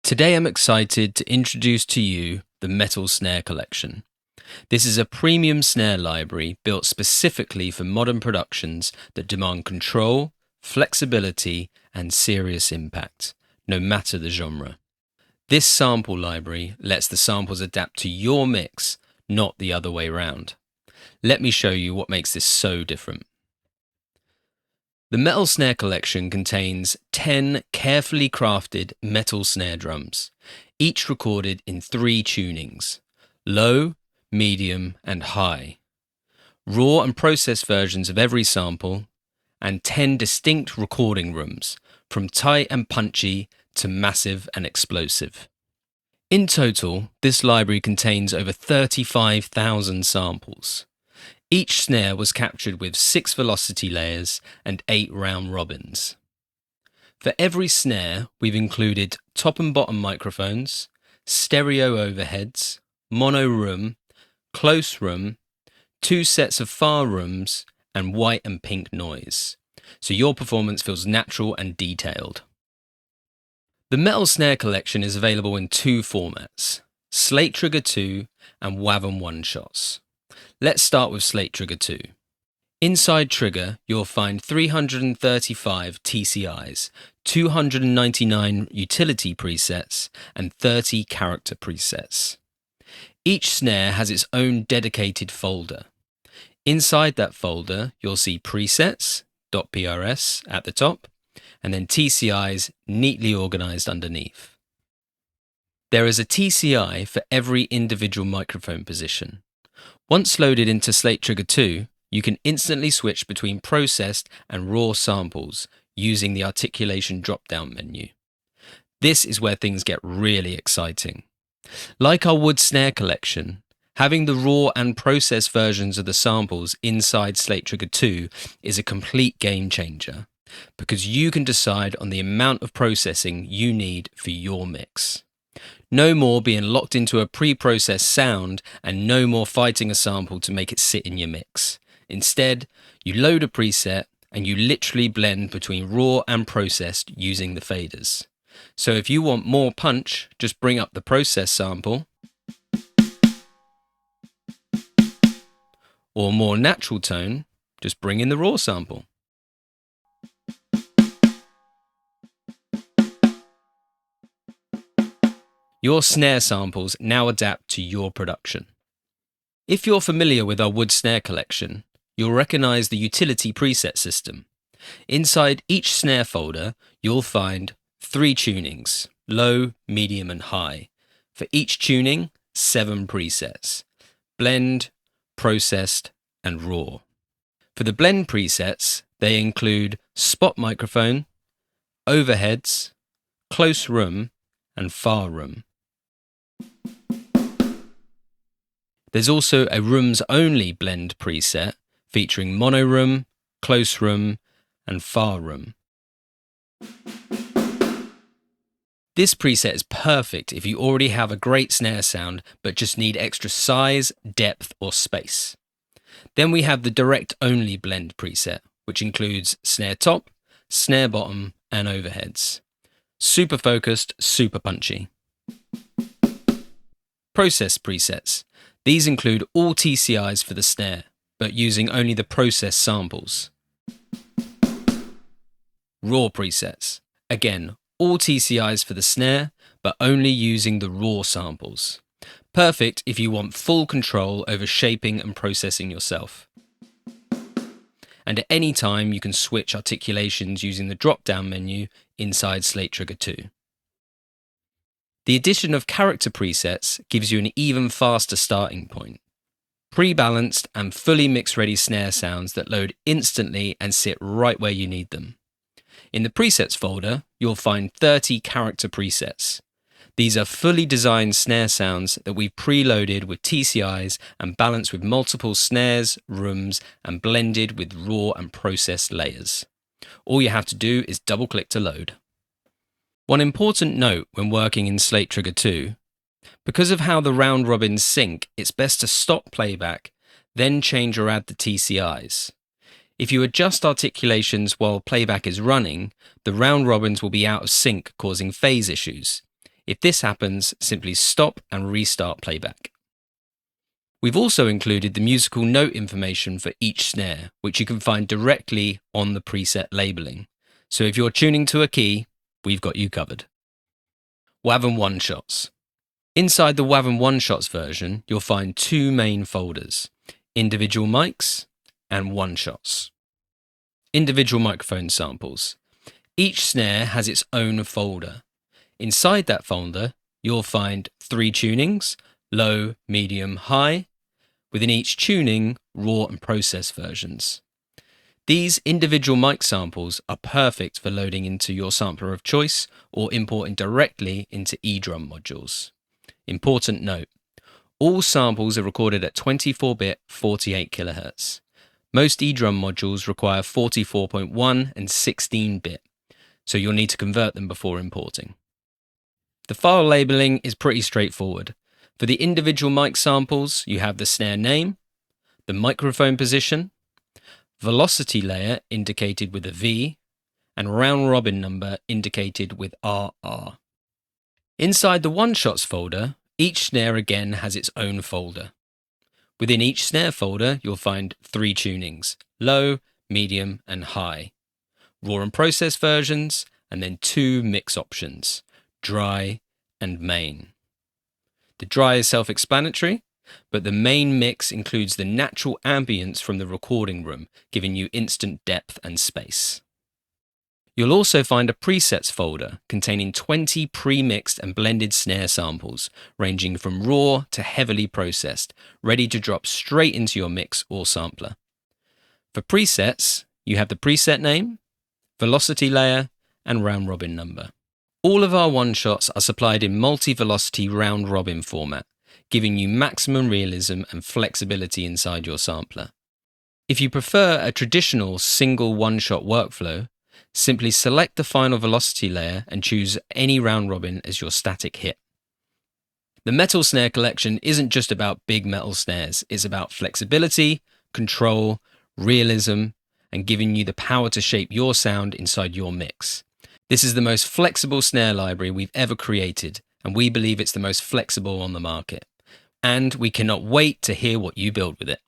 Today I'm excited to introduce to you the Metal Snare Collection. This is a premium snare library built specifically for modern productions that demand control, flexibility, and serious impact, no matter the genre. This sample library lets the samples adapt to your mix, not the other way round. Let me show you what makes this so different. The Metal Snare Collection contains 10 carefully crafted metal snare drums, each recorded in 3 tunings: low, medium, and high, raw and processed versions of every sample, and 10 distinct recording rooms, from tight and punchy to massive and explosive. In total, this library contains over 35,000 samples. Each snare was captured with 6 velocity layers and 8 round robins. For every snare, we've included top and bottom microphones, stereo overheads, mono room, close room, 2 sets of far rooms, and white and pink noise, so your performance feels natural and detailed. The Metal Snare Collection is available in 2 formats, Slate Trigger 2 and WAV One-Shots. Let's start with Slate Trigger 2. Inside Trigger, you'll find 335 TCIs, 299 utility presets, and 30 character presets. Each snare has its own dedicated folder. Inside that folder, you'll see presets, .prs at the top, and then TCIs neatly organized underneath. There is a TCI for every individual microphone position. Once loaded into Slate Trigger 2, you can instantly switch between processed and raw samples using the articulation drop-down menu. This is where things get really exciting. Like our wood snare collection, having the raw and processed versions of the samples inside Slate Trigger 2 is a complete game changer, because you can decide on the amount of processing you need for your mix. No more being locked into a pre-processed sound, and no more fighting a sample to make it sit in your mix. Instead, you load a preset and you literally blend between raw and processed using the faders. So if you want more punch, just bring up the processed sample, or more natural tone, just bring in the raw sample. Your snare samples now adapt to your production. If you're familiar with our wood snare collection, you'll recognize the utility preset system. Inside each snare folder, you'll find 3 tunings, low, medium, and high. For each tuning, 7 presets: blend, processed, and raw. For the blend presets, they include spot microphone, overheads, close room, and far room. There's also a rooms-only blend preset featuring mono room, close room, and far room. This preset is perfect if you already have a great snare sound but just need extra size, depth, or space. Then we have the direct-only blend preset, which includes snare top, snare bottom, and overheads. Super focused, super punchy. Process presets. These include all TCIs for the snare, but using only the processed samples. Raw presets. Again, all TCIs for the snare, but only using the raw samples. Perfect if you want full control over shaping and processing yourself. And at any time you can switch articulations using the drop-down menu inside Slate Trigger 2. The addition of character presets gives you an even faster starting point. Pre-balanced and fully mix-ready snare sounds that load instantly and sit right where you need them. In the presets folder, you'll find 30 character presets. These are fully designed snare sounds that we've preloaded with TCIs and balanced with multiple snares, rooms, and blended with raw and processed layers. All you have to do is double-click to load. One important note when working in Slate Trigger 2, because of how the round robins sync, it's best to stop playback, then change or add the TCIs. If you adjust articulations while playback is running, the round robins will be out of sync, causing phase issues. If this happens, simply stop and restart playback. We've also included the musical note information for each snare, which you can find directly on the preset labeling. So if you're tuning to a key, we've got you covered. WAV One-Shots. Inside the WAV One-Shots version, you'll find two main folders: individual mics and one-shots. Individual microphone samples. Each snare has its own folder. Inside that folder, you'll find 3 tunings: low, medium, high. Within each tuning, raw and process versions. These individual mic samples are perfect for loading into your sampler of choice or importing directly into eDrum modules. Important note: all samples are recorded at 24-bit 48 kHz. Most eDrum modules require 44.1 and 16-bit, so you'll need to convert them before importing. The file labeling is pretty straightforward. For the individual mic samples, you have the snare name, the microphone position, velocity layer indicated with a V, and round robin number indicated with RR. Inside the one-shots folder, each snare again has its own folder. Within each snare folder, you'll find 3 tunings: low, medium, and high, raw and process versions, and then 2 mix options: dry and main. The dry is self-explanatory, but the main mix includes the natural ambience from the recording room, giving you instant depth and space. You'll also find a presets folder containing 20 pre-mixed and blended snare samples, ranging from raw to heavily processed, ready to drop straight into your mix or sampler. For presets, you have the preset name, velocity layer, and round robin number. All of our one-shots are supplied in multi-velocity round robin format, giving you maximum realism and flexibility inside your sampler. If you prefer a traditional single one-shot workflow, simply select the final velocity layer and choose any round robin as your static hit. The metal snare collection isn't just about big metal snares, it's about flexibility, control, realism, and giving you the power to shape your sound inside your mix. This is the most flexible snare library we've ever created, and we believe it's the most flexible on the market. And we cannot wait to hear what you build with it.